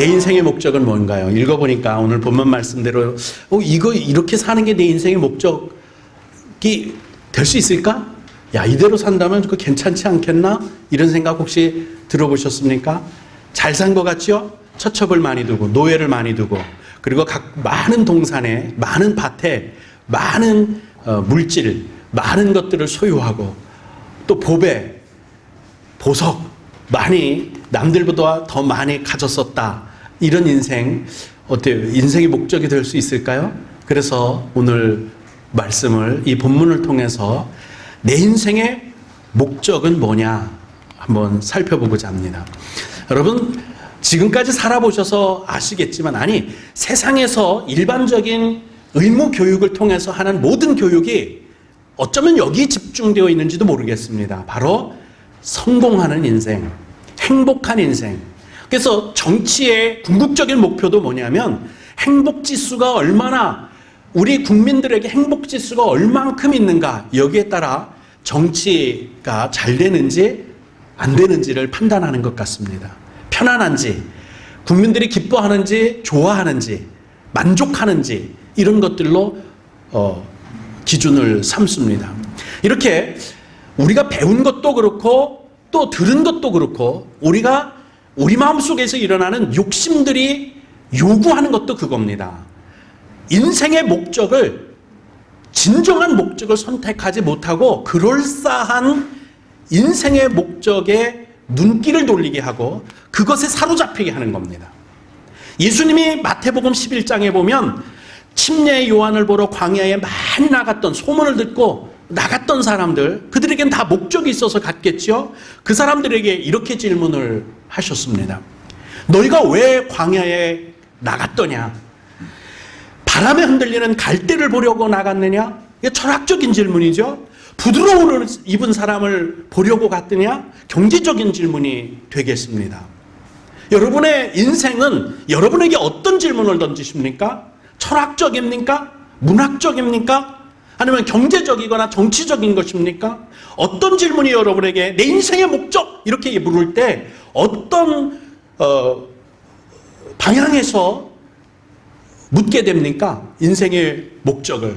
내 인생의 목적은 뭔가요? 읽어보니까 오늘 본문 말씀대로 이거 이렇게 사는 게 내 인생의 목적이 될 수 있을까? 야, 이대로 산다면 그거 괜찮지 않겠나? 이런 생각 혹시 들어보셨습니까? 잘 산 것 같죠? 처첩을 많이 두고 노예를 많이 두고 그리고 각 많은 동산에 많은 밭에 많은 물질 많은 것들을 소유하고 또 보배 보석 많이 남들보다 더 많이 가졌었다. 이런 인생 어때요? 인생의 목적이 될 수 있을까요? 그래서 오늘 말씀을 이 본문을 통해서 내 인생의 목적은 뭐냐 한번 살펴보고자 합니다. 여러분 지금까지 살아보셔서 아시겠지만 아니 세상에서 일반적인 의무 교육을 통해서 하는 모든 교육이 어쩌면 여기 집중되어 있는지도 모르겠습니다. 바로 성공하는 인생, 행복한 인생. 그래서 정치의 궁극적인 목표도 뭐냐면 행복지수가 얼마나 우리 국민들에게 행복지수가 얼만큼 있는가 여기에 따라 정치가 잘 되는지 안 되는지를 판단하는 것 같습니다. 편안한지 국민들이 기뻐하는지 좋아하는지 만족하는지 이런 것들로 기준을 삼습니다. 이렇게 우리가 배운 것도 그렇고 또 들은 것도 그렇고 우리가 우리 마음속에서 일어나는 욕심들이 요구하는 것도 그겁니다. 인생의 목적을 진정한 목적을 선택하지 못하고 그럴싸한 인생의 목적에 눈길을 돌리게 하고 그것에 사로잡히게 하는 겁니다. 예수님이 마태복음 11장에 보면 침례 요한을 보러 광야에 많이 나갔던 소문을 듣고 나갔던 사람들 그들에겐 다 목적이 있어서 갔겠죠. 그 사람들에게 이렇게 질문을 하셨습니다. 너희가 왜 광야에 나갔더냐? 바람에 흔들리는 갈대를 보려고 나갔느냐? 이게 철학적인 질문이죠. 부드러운 옷을 입은 사람을 보려고 갔더냐? 경제적인 질문이 되겠습니다. 여러분의 인생은 여러분에게 어떤 질문을 던지십니까? 철학적입니까? 문학적입니까? 아니면 경제적이거나 정치적인 것입니까? 어떤 질문이 여러분에게 내 인생의 목적 이렇게 물을 때 어떤 방향에서 묻게 됩니까? 인생의 목적을.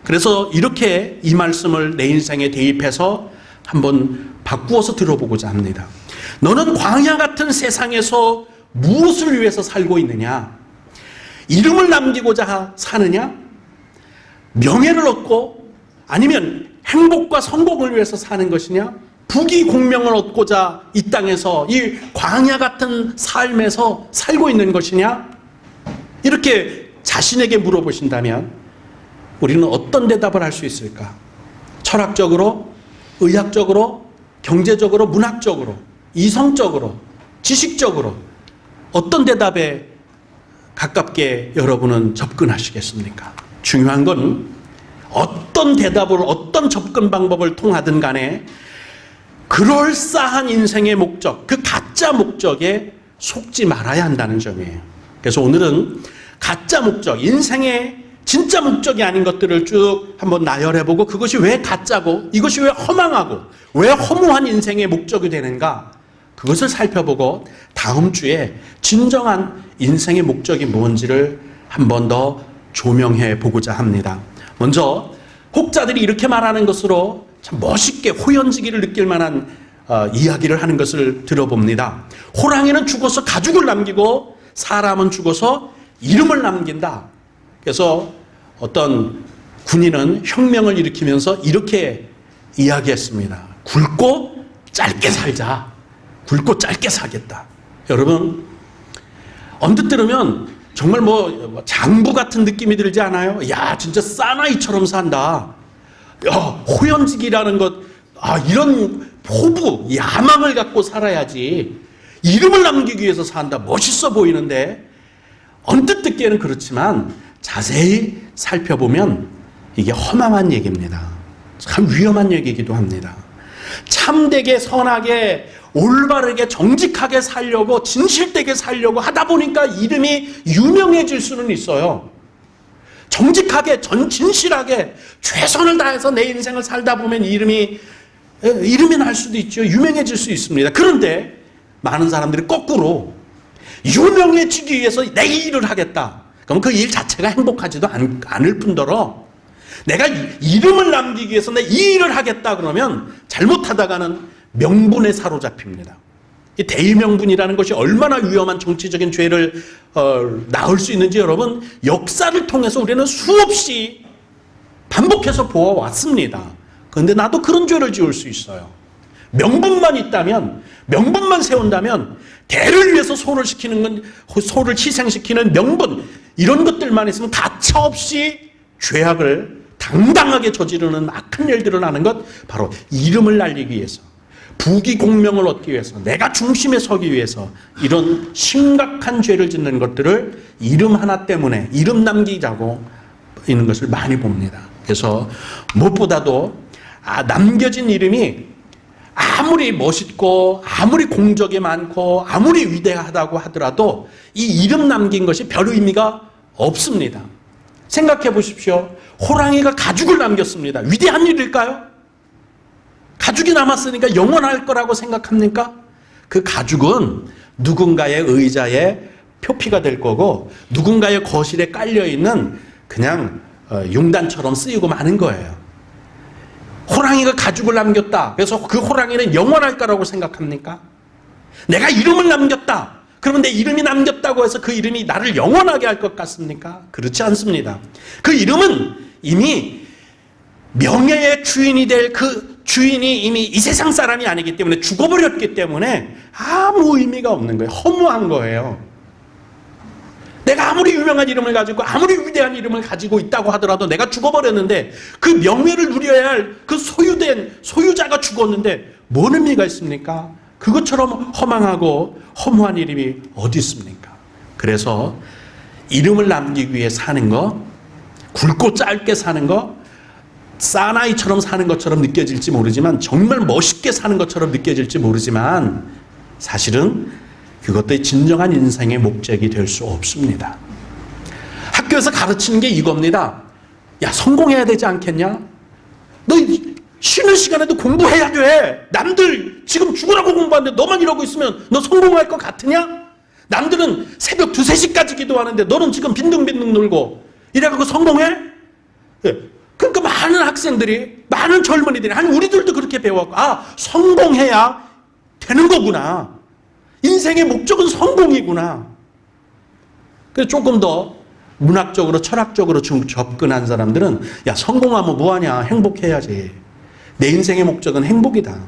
그래서 이렇게 이 말씀을 내 인생에 대입해서 한번 바꾸어서 들어보고자 합니다. 너는 광야 같은 세상에서 무엇을 위해서 살고 있느냐? 이름을 남기고자 사느냐? 명예를 얻고 아니면 행복과 성공을 위해서 사는 것이냐? 부귀 공명을 얻고자 이 땅에서 이 광야 같은 삶에서 살고 있는 것이냐? 이렇게 자신에게 물어보신다면 우리는 어떤 대답을 할 수 있을까? 철학적으로, 의학적으로, 경제적으로, 문학적으로, 이성적으로, 지식적으로 어떤 대답에 가깝게 여러분은 접근하시겠습니까? 중요한 건 어떤 대답을 어떤 접근 방법을 통하든 간에 그럴싸한 인생의 목적, 그 가짜 목적에 속지 말아야 한다는 점이에요. 그래서 오늘은 가짜 목적, 인생의 진짜 목적이 아닌 것들을 쭉 한번 나열해보고 그것이 왜 가짜고 이것이 왜 허망하고 왜 허무한 인생의 목적이 되는가 그것을 살펴보고 다음 주에 진정한 인생의 목적이 뭔지를 한 번 더 조명해 보고자 합니다. 먼저 혹자들이 이렇게 말하는 것으로 참 멋있게 호연지기를 느낄 만한 이야기를 하는 것을 들어봅니다. 호랑이는 죽어서 가죽을 남기고 사람은 죽어서 이름을 남긴다. 그래서 어떤 군인은 혁명을 일으키면서 이렇게 이야기했습니다. 굵고 짧게 살자. 굵고 짧게 살겠다. 여러분 언뜻 들으면 정말 뭐 장부 같은 느낌이 들지 않아요? 야 진짜 사나이처럼 산다. 야 호연지기라는 것 이런 포부 야망을 갖고 살아야지 이름을 남기기 위해서 산다. 멋있어 보이는데 언뜻 듣기에는 그렇지만 자세히 살펴보면 이게 허망한 얘기입니다. 참 위험한 얘기이기도 합니다. 참되게 선하게 올바르게 정직하게 살려고 진실되게 살려고 하다 보니까 이름이 유명해질 수는 있어요. 정직하게 진실하게 최선을 다해서 내 인생을 살다 보면 이름이 날 수도 있죠. 유명해질 수 있습니다. 그런데 많은 사람들이 거꾸로 유명해지기 위해서 내 일을 하겠다. 그럼 그 일 자체가 행복하지도 않을 뿐더러 내가 이름을 남기기 위해서 내 이 일을 하겠다 그러면 잘못하다가는 명분에 사로잡힙니다. 이 대의명분이라는 것이 얼마나 위험한 정치적인 죄를 낳을 수 있는지 여러분 역사를 통해서 우리는 수없이 반복해서 보아왔습니다. 그런데 나도 그런 죄를 지을 수 있어요. 명분만 있다면, 명분만 세운다면 대를 위해서 소를 희생시키는 명분 이런 것들만 있으면 가차없이 죄악을 당당하게 저지르는 악한 일들을 하는 것 바로 이름을 날리기 위해서 부귀공명을 얻기 위해서 내가 중심에 서기 위해서 이런 심각한 죄를 짓는 것들을 이름 하나 때문에 이름 남기자고 있는 것을 많이 봅니다. 그래서 무엇보다도 남겨진 이름이 아무리 멋있고 아무리 공적이 많고 아무리 위대하다고 하더라도 이 이름 남긴 것이 별 의미가 없습니다. 생각해 보십시오. 호랑이가 가죽을 남겼습니다. 위대한 일일까요? 가죽이 남았으니까 영원할 거라고 생각합니까? 그 가죽은 누군가의 의자에 표피가 될 거고 누군가의 거실에 깔려있는 그냥 융단처럼 쓰이고 마는 거예요. 호랑이가 가죽을 남겼다. 그래서 그 호랑이는 영원할 거라고 생각합니까? 내가 이름을 남겼다. 그러면 내 이름이 남겼다고 해서 그 이름이 나를 영원하게 할 것 같습니까? 그렇지 않습니다. 그 이름은 이미 명예의 주인이 될 그 주인이 이미 이 세상 사람이 아니기 때문에 죽어버렸기 때문에 아무 의미가 없는 거예요. 허무한 거예요. 내가 아무리 유명한 이름을 가지고 아무리 위대한 이름을 가지고 있다고 하더라도 내가 죽어버렸는데 그 명예를 누려야 할 그 소유자가 죽었는데 뭔 의미가 있습니까? 그것처럼 허망하고 허무한 이름이 어디 있습니까? 그래서 이름을 남기기 위해 사는 거, 굵고 짧게 사는 거, 사나이처럼 사는 것처럼 느껴질지 모르지만 정말 멋있게 사는 것처럼 느껴질지 모르지만 사실은 그것도 진정한 인생의 목적이 될 수 없습니다. 학교에서 가르치는 게 이겁니다. 야, 성공해야 되지 않겠냐? 너 쉬는 시간에도 공부해야 돼. 남들 지금 죽으라고 공부하는데 너만 이러고 있으면 너 성공할 것 같으냐? 남들은 새벽 2, 3시까지 기도하는데 너는 지금 빈둥빈둥 놀고 이래갖고 성공해? 예. 그러니까 많은 학생들이, 많은 젊은이들이, 아니 우리들도 그렇게 배워갖고 성공해야 되는 거구나. 인생의 목적은 성공이구나. 그래서 조금 더 문학적으로 철학적으로 접근한 사람들은 야, 성공하면 뭐하냐, 행복해야지. 내 인생의 목적은 행복이다.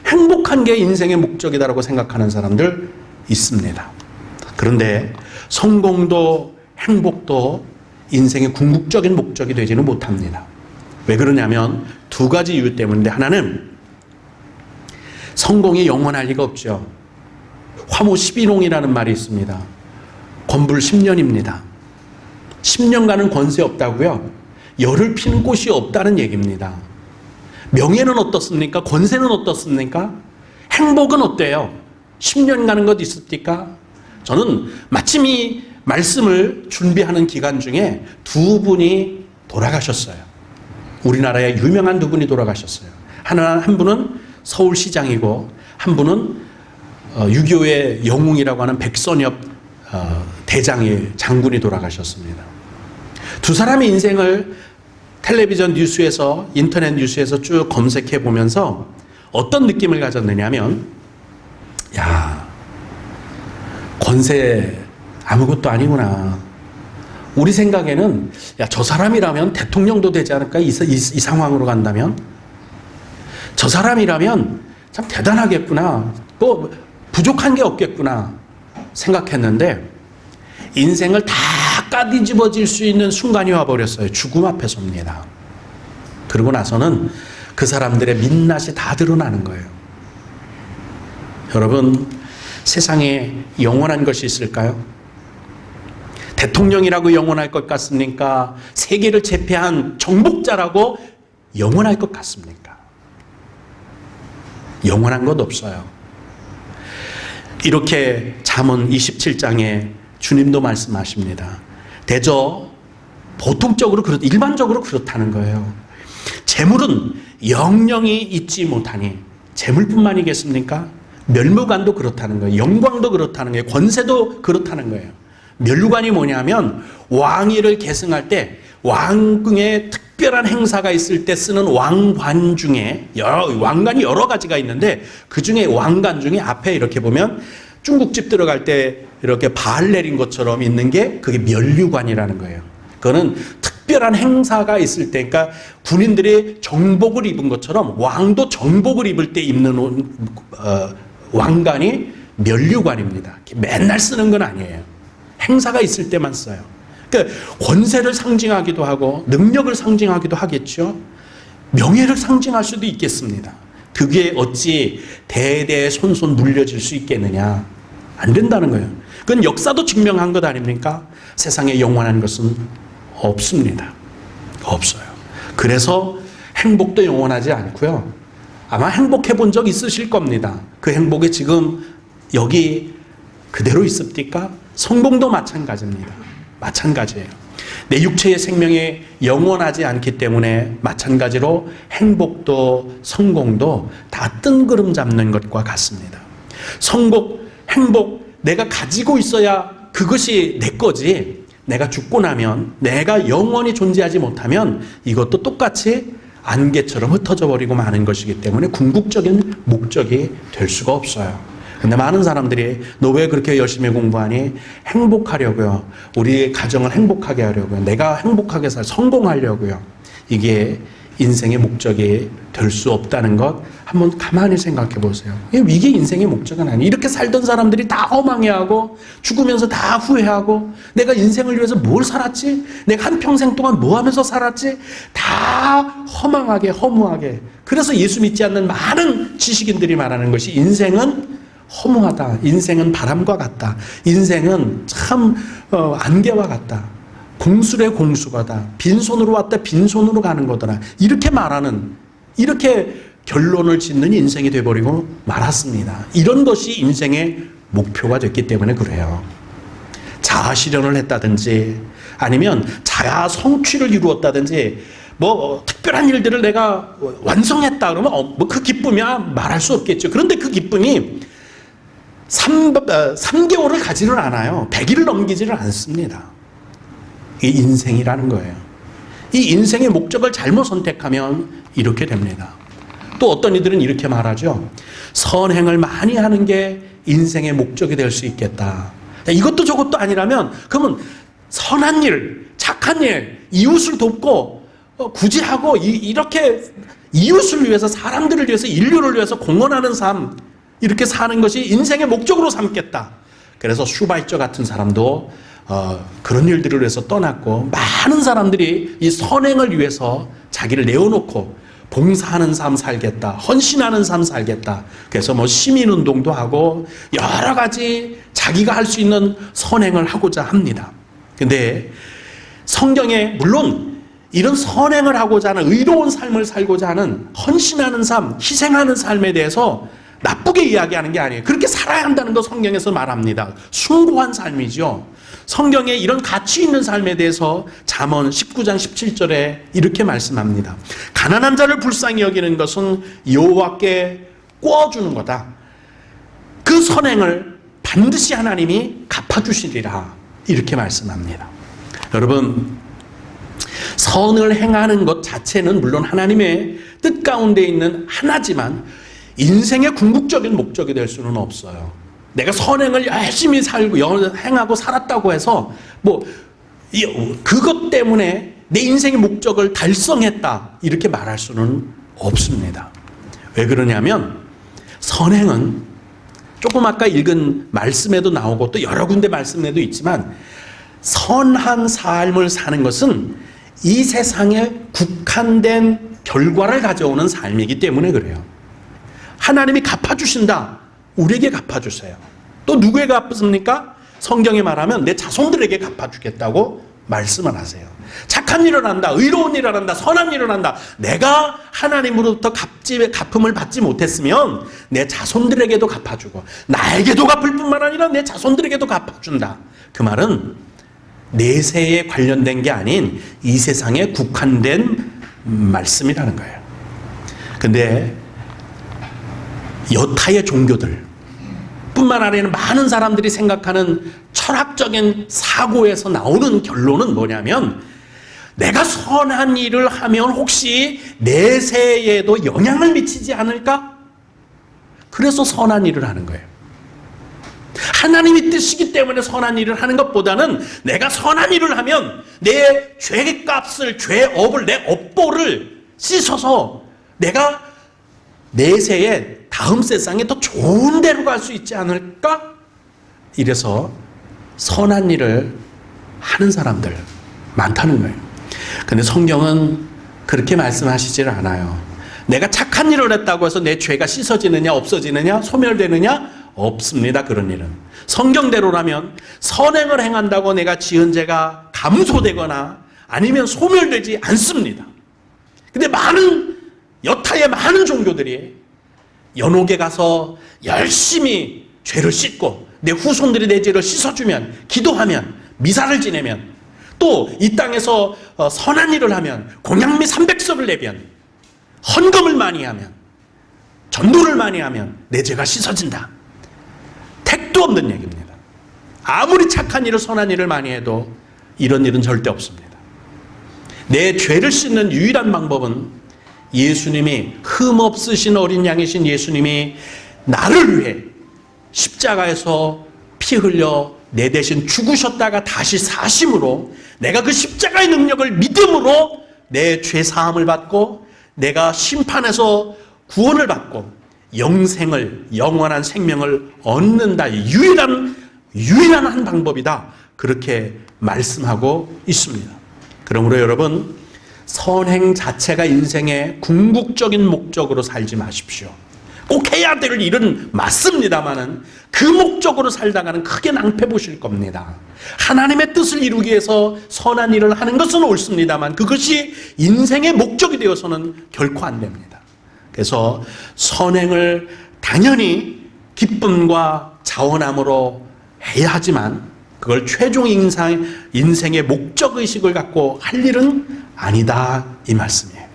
행복한 게 인생의 목적이다라고 생각하는 사람들 있습니다. 그런데 성공도 행복도 인생의 궁극적인 목적이 되지는 못합니다. 왜 그러냐면 두 가지 이유 때문인데, 하나는 성공이 영원할 리가 없죠. 화무 12농이라는 말이 있습니다. 권불 10년입니다. 10년간은 권세 없다고요? 열을 피는 꽃이 없다는 얘기입니다. 명예는 어떻습니까? 권세는 어떻습니까? 행복은 어때요? 10년 가는 것 있습니까? 저는 마침 이 말씀을 준비하는 기간 중에 두 분이 돌아가셨어요. 우리나라에 유명한 두 분이 돌아가셨어요. 한 분은 서울시장이고 한 분은 6.25의 영웅이라고 하는 백선엽 대장의 장군이 돌아가셨습니다. 두 사람의 인생을 텔레비전 뉴스에서, 인터넷 뉴스에서 쭉 검색해 보면서 어떤 느낌을 가졌느냐면, 야, 권세 아무것도 아니구나. 우리 생각에는 야, 저 사람이라면 대통령도 되지 않을까? 이 상황으로 간다면 저 사람이라면 참 대단하겠구나. 뭐 부족한 게 없겠구나 생각했는데 인생을 다 까뒤집어질 수 있는 순간이 와버렸어요. 죽음 앞에서입니다. 그러고 나서는 그 사람들의 민낯이 다 드러나는 거예요. 여러분, 세상에 영원한 것이 있을까요? 대통령이라고 영원할 것 같습니까? 세계를 제패한 정복자라고 영원할 것 같습니까? 영원한 것 없어요. 이렇게 잠언 27장에 주님도 말씀하십니다. 대저 보통적으로 일반적으로 그렇다는 거예요. 재물은 영영이 잊지 못하니, 재물뿐만이겠습니까? 멸무관도 그렇다는 거예요. 영광도 그렇다는 거예요. 권세도 그렇다는 거예요. 멸류관이 뭐냐면 왕위를 계승할 때 왕궁에 특별한 행사가 있을 때 쓰는 왕관 중에 왕관이 여러 가지가 있는데 그 중에 왕관 중에 앞에 이렇게 보면 중국집 들어갈 때 이렇게 발 내린 것처럼 있는 게 그게 멸류관이라는 거예요. 그거는 특별한 행사가 있을 때, 그러니까 군인들이 정복을 입은 것처럼 왕도 정복을 입을 때 입는 왕관이 멸류관입니다. 맨날 쓰는 건 아니에요. 행사가 있을 때만 써요. 그러니까 권세를 상징하기도 하고 능력을 상징하기도 하겠죠. 명예를 상징할 수도 있겠습니다. 그게 어찌 대대손손 물려질 수 있겠느냐. 안 된다는 거예요. 그건 역사도 증명한 것 아닙니까? 세상에 영원한 것은 없습니다. 없어요. 그래서 행복도 영원하지 않고요. 아마 행복해 본 적 있으실 겁니다. 그 행복이 지금 여기 그대로 있습니까? 성공도 마찬가지입니다. 마찬가지예요. 내 육체의 생명이 영원하지 않기 때문에 마찬가지로 행복도 성공도 다 뜬구름 잡는 것과 같습니다. 성공, 행복, 내가 가지고 있어야 그것이 내 거지. 내가 죽고 나면, 내가 영원히 존재하지 못하면 이것도 똑같이 안개처럼 흩어져 버리고 마는 것이기 때문에 궁극적인 목적이 될 수가 없어요. 근데 많은 사람들이 너 왜 그렇게 열심히 공부하니? 행복하려고요. 우리 가정을 행복하게 하려고요. 내가 행복하게 성공하려고요. 이게 인생의 목적이 될 수 없다는 것 한번 가만히 생각해 보세요. 이게 인생의 목적은 아니에요. 이렇게 살던 사람들이 다 허망해하고 죽으면서 다 후회하고 내가 인생을 위해서 뭘 살았지? 내가 한평생 동안 뭐 하면서 살았지? 다 허망하게 허무하게. 그래서 예수 믿지 않는 많은 지식인들이 말하는 것이 인생은 허무하다. 인생은 바람과 같다. 인생은 참 안개와 같다. 공수래 공수가다. 빈손으로 왔다 빈손으로 가는 거더라. 이렇게 말하는, 이렇게 결론을 짓는 인생이 돼버리고 말았습니다. 이런 것이 인생의 목표가 됐기 때문에 그래요. 자아 실현을 했다든지 아니면 자아 성취를 이루었다든지 뭐 특별한 일들을 내가 완성했다 그러면 뭐 그 기쁨이야 말할 수 없겠죠. 그런데 그 기쁨이 3개월을 가지를 않아요. 100일을 넘기지를 않습니다. 이게 인생이라는 거예요. 이 인생의 목적을 잘못 선택하면 이렇게 됩니다. 또 어떤 이들은 이렇게 말하죠. 선행을 많이 하는 게 인생의 목적이 될 수 있겠다. 이것도 저것도 아니라면 그러면 선한 일, 착한 일, 이웃을 돕고 구제하고 이렇게 이웃을 위해서, 사람들을 위해서, 인류를 위해서 공헌하는 삶, 이렇게 사는 것이 인생의 목적으로 삼겠다. 그래서 슈바이처 같은 사람도 그런 일들을 위해서 떠났고 많은 사람들이 이 선행을 위해서 자기를 내어놓고 봉사하는 삶 살겠다, 헌신하는 삶 살겠다. 그래서 뭐 시민운동도 하고 여러 가지 자기가 할 수 있는 선행을 하고자 합니다. 근데 성경에 물론 이런 선행을 하고자 하는, 의로운 삶을 살고자 하는, 헌신하는 삶, 희생하는 삶에 대해서 나쁘게 이야기하는 게 아니에요. 그렇게 살아야 한다는 거 성경에서 말합니다. 숭고한 삶이죠. 성경에 이런 가치 있는 삶에 대해서 잠언 19장 17절에 이렇게 말씀합니다. 가난한 자를 불쌍히 여기는 것은 여호와께 꿔주는 거다. 그 선행을 반드시 하나님이 갚아주시리라. 이렇게 말씀합니다. 여러분, 선을 행하는 것 자체는 물론 하나님의 뜻 가운데 있는 하나지만 인생의 궁극적인 목적이 될 수는 없어요. 내가 선행을 열심히 살고 행하고 살았다고 해서 뭐 그것 때문에 내 인생의 목적을 달성했다 이렇게 말할 수는 없습니다. 왜 그러냐면 선행은 조금 아까 읽은 말씀에도 나오고 또 여러 군데 말씀에도 있지만 선한 삶을 사는 것은 이 세상에 국한된 결과를 가져오는 삶이기 때문에 그래요. 하나님이 갚아주신다. 우리에게 갚아주세요. 또 누구에게 갚습니까? 성경에 말하면 내 자손들에게 갚아주겠다고 말씀을 하세요. 착한 일을 한다, 의로운 일을 한다, 선한 일을 한다. 내가 하나님으로부터 갚음을 받지 못했으면 내 자손들에게도 갚아주고 나에게도 갚을 뿐만 아니라 내 자손들에게도 갚아준다. 그 말은 내세에 관련된 게 아닌 이 세상에 국한된 말씀이라는 거예요. 근데 여타의 종교들, 뿐만 아니라 많은 사람들이 생각하는 철학적인 사고에서 나오는 결론은 뭐냐면, 내가 선한 일을 하면 혹시 내세에도 영향을 미치지 않을까? 그래서 선한 일을 하는 거예요. 하나님이 뜻이기 때문에 선한 일을 하는 것보다는 내가 선한 일을 하면 내 죄값을, 죄업을, 내 업보를 씻어서 내가 내세에 다음 세상에 더 좋은 데로 갈 수 있지 않을까? 이래서 선한 일을 하는 사람들 많다는 거예요. 근데 성경은 그렇게 말씀하시질 않아요. 내가 착한 일을 했다고 해서 내 죄가 씻어지느냐, 없어지느냐, 소멸되느냐? 없습니다. 그런 일은. 성경대로라면 선행을 행한다고 내가 지은 죄가 감소되거나 아니면 소멸되지 않습니다. 근데 여타의 많은 종교들이 연옥에 가서 열심히 죄를 씻고 내 후손들이 내 죄를 씻어주면, 기도하면, 미사를 지내면, 또 이 땅에서 선한 일을 하면, 공양미 300석을 내면, 헌금을 많이 하면, 전도를 많이 하면 내 죄가 씻어진다. 택도 없는 얘기입니다. 아무리 착한 일을, 선한 일을 많이 해도 이런 일은 절대 없습니다. 내 죄를 씻는 유일한 방법은 예수님이, 흠없으신 어린 양이신 예수님이 나를 위해 십자가에서 피 흘려 내 대신 죽으셨다가 다시 사심으로, 내가 그 십자가의 능력을 믿음으로 내 죄 사함을 받고 내가 심판에서 구원을 받고 영생을, 영원한 생명을 얻는다. 유일한 한 방법이다. 그렇게 말씀하고 있습니다. 그러므로 여러분, 선행 자체가 인생의 궁극적인 목적으로 살지 마십시오. 꼭 해야 될 일은 맞습니다만은 그 목적으로 살다가는 크게 낭패 보실 겁니다. 하나님의 뜻을 이루기 위해서 선한 일을 하는 것은 옳습니다만 그것이 인생의 목적이 되어서는 결코 안 됩니다. 그래서 선행을 당연히 기쁨과 자원함으로 해야 하지만 그걸 최종 인생의 목적의식을 갖고 할 일은 아니다, 이 말씀이에요.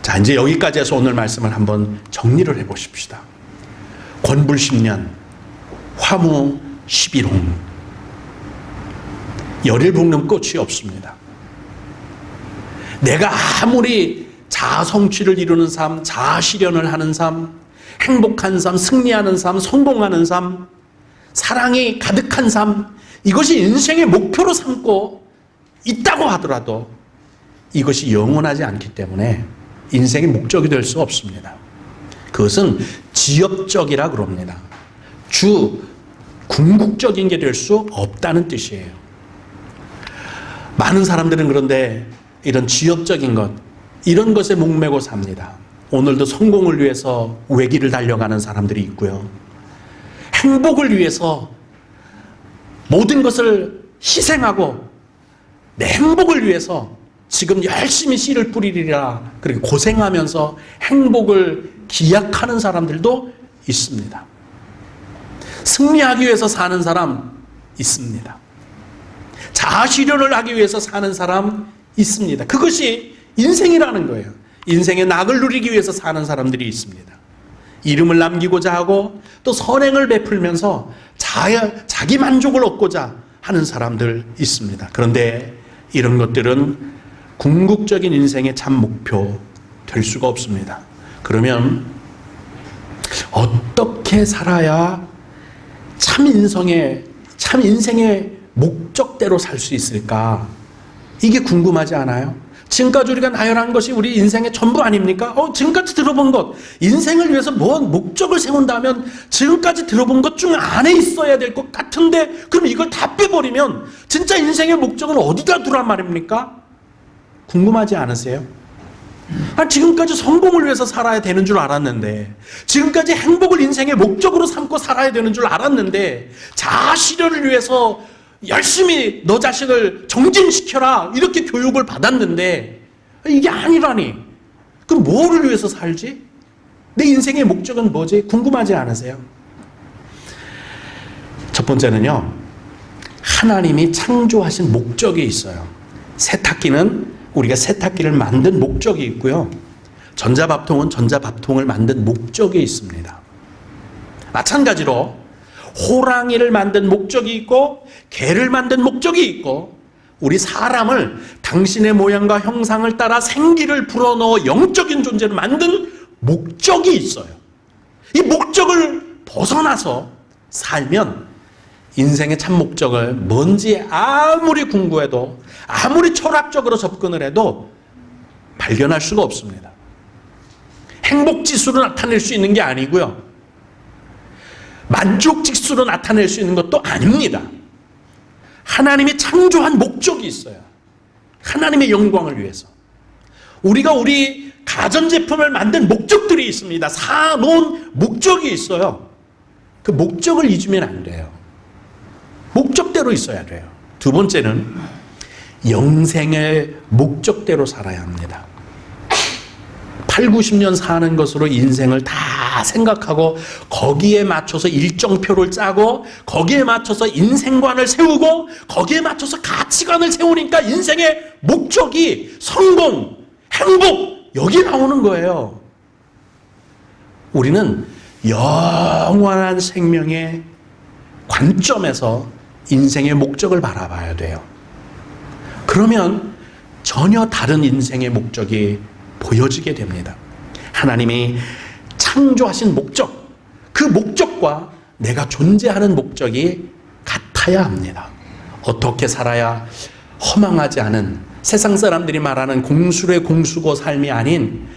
자, 이제 여기까지 해서 오늘 말씀을 한번 정리를 해보십시다. 권불 10년, 화무 11홍. 열일 볶는 끝이 없습니다. 내가 아무리 자아성취를 이루는 삶, 자아실현을 하는 삶, 행복한 삶, 승리하는 삶, 성공하는 삶, 사랑이 가득한 삶, 이것이 인생의 목표로 삼고 있다고 하더라도 이것이 영원하지 않기 때문에 인생의 목적이 될 수 없습니다. 그것은 지엽적이라 그럽니다. 궁극적인 게 될 수 없다는 뜻이에요. 많은 사람들은 그런데 이런 지엽적인 것, 이런 것에 목매고 삽니다. 오늘도 성공을 위해서 외길을 달려가는 사람들이 있고요. 행복을 위해서 모든 것을 희생하고 내 행복을 위해서 지금 열심히 씨를 뿌리리라 그렇게 고생하면서 행복을 기약하는 사람들도 있습니다. 승리하기 위해서 사는 사람 있습니다. 자아실현을 하기 위해서 사는 사람 있습니다. 그것이 인생이라는 거예요. 인생의 낙을 누리기 위해서 사는 사람들이 있습니다. 이름을 남기고자 하고 또 선행을 베풀면서 자기 만족을 얻고자 하는 사람들 있습니다. 그런데 이런 것들은 궁극적인 인생의 참 목표 될 수가 없습니다. 그러면 어떻게 살아야 참 인생의 목적대로 살 수 있을까? 이게 궁금하지 않아요? 지금까지 우리가 나열한 것이 우리 인생의 전부 아닙니까? 지금까지 들어본 것, 인생을 위해서 뭔 목적을 세운다면 지금까지 들어본 것 중 안에 있어야 될 것 같은데 그럼 이걸 다 빼버리면 진짜 인생의 목적은 어디다 두란 말입니까? 궁금하지 않으세요? 지금까지 성공을 위해서 살아야 되는 줄 알았는데, 지금까지 행복을 인생의 목적으로 삼고 살아야 되는 줄 알았는데, 자아실현을 위해서 열심히 너 자식을 정진시켜라 이렇게 교육을 받았는데 이게 아니라니. 그럼 뭐를 위해서 살지? 내 인생의 목적은 뭐지? 궁금하지 않으세요? 첫 번째는요, 하나님이 창조하신 목적이 있어요. 세탁기는 우리가 세탁기를 만든 목적이 있고요, 전자밥통은 전자밥통을 만든 목적이 있습니다. 마찬가지로 호랑이를 만든 목적이 있고 개를 만든 목적이 있고 우리 사람을 당신의 모양과 형상을 따라 생기를 불어넣어 영적인 존재로 만든 목적이 있어요. 이 목적을 벗어나서 살면 인생의 참 목적을 뭔지 아무리 궁구해도 아무리 철학적으로 접근을 해도 발견할 수가 없습니다. 행복지수로 나타낼 수 있는 게 아니고요. 만족지수로 나타낼 수 있는 것도 아닙니다. 하나님이 창조한 목적이 있어요. 하나님의 영광을 위해서. 우리가 우리 가전제품을 만든 목적들이 있습니다. 사놓은 목적이 있어요. 그 목적을 잊으면 안 돼요. 목적대로 있어야 돼요. 두 번째는 영생의 목적대로 살아야 합니다. 8, 90년 사는 것으로 인생을 다 생각하고 거기에 맞춰서 일정표를 짜고 거기에 맞춰서 인생관을 세우고 거기에 맞춰서 가치관을 세우니까 인생의 목적이 성공, 행복 여기 나오는 거예요. 우리는 영원한 생명의 관점에서 인생의 목적을 바라봐야 돼요. 그러면 전혀 다른 인생의 목적이 보여지게 됩니다. 하나님이 창조하신 목적, 그 목적과 내가 존재하는 목적이 같아야 합니다. 어떻게 살아야 허망하지 않은 세상 사람들이 말하는 공수의 공수고 삶이 아닌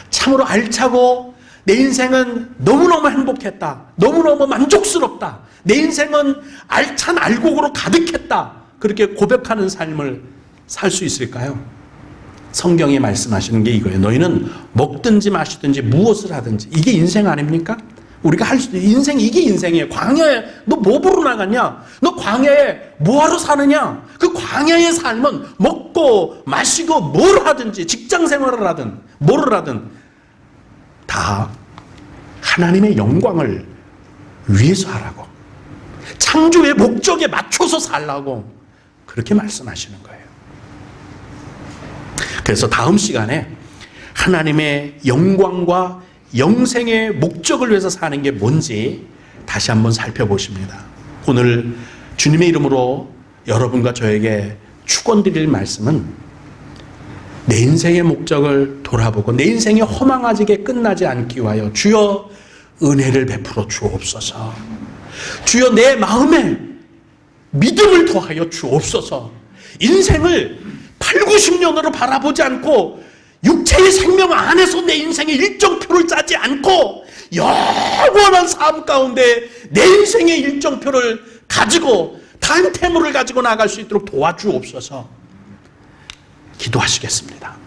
참으로 알차고 내 인생은 너무너무 행복했다. 너무너무 만족스럽다. 내 인생은 알찬 알곡으로 가득했다. 그렇게 고백하는 삶을 살 수 있을까요? 성경이 말씀하시는 게 이거예요. 너희는 먹든지 마시든지 무엇을 하든지 이게 인생 아닙니까? 우리가 할 수 있는 인생 이게 인생이에요. 광야에 너 뭐 보러 나갔냐? 너 광야에 뭐하러 사느냐? 그 광야의 삶은 먹고 마시고 뭘 하든지 직장 생활을 하든 뭐를 하든 다 하나님의 영광을 위해서 하라고 창조의 목적에 맞춰서 살라고 그렇게 말씀하시는 거예요. 그래서 다음 시간에 하나님의 영광과 영생의 목적을 위해서 사는 게 뭔지 다시 한번 살펴보십니다. 오늘 주님의 이름으로 여러분과 저에게 축원드릴 말씀은 내 인생의 목적을 돌아보고 내 인생이 허망하게 끝나지 않기 위하여 주여 은혜를 베풀어 주옵소서. 주여 내 마음에 믿음을 더하여 주옵소서. 인생을 8, 90년으로 바라보지 않고 육체의 생명 안에서 내 인생의 일정표를 짜지 않고 영원한 삶 가운데 내 인생의 일정표를 가지고 타임테이블을 가지고 나갈 수 있도록 도와주옵소서. 기도하시겠습니다.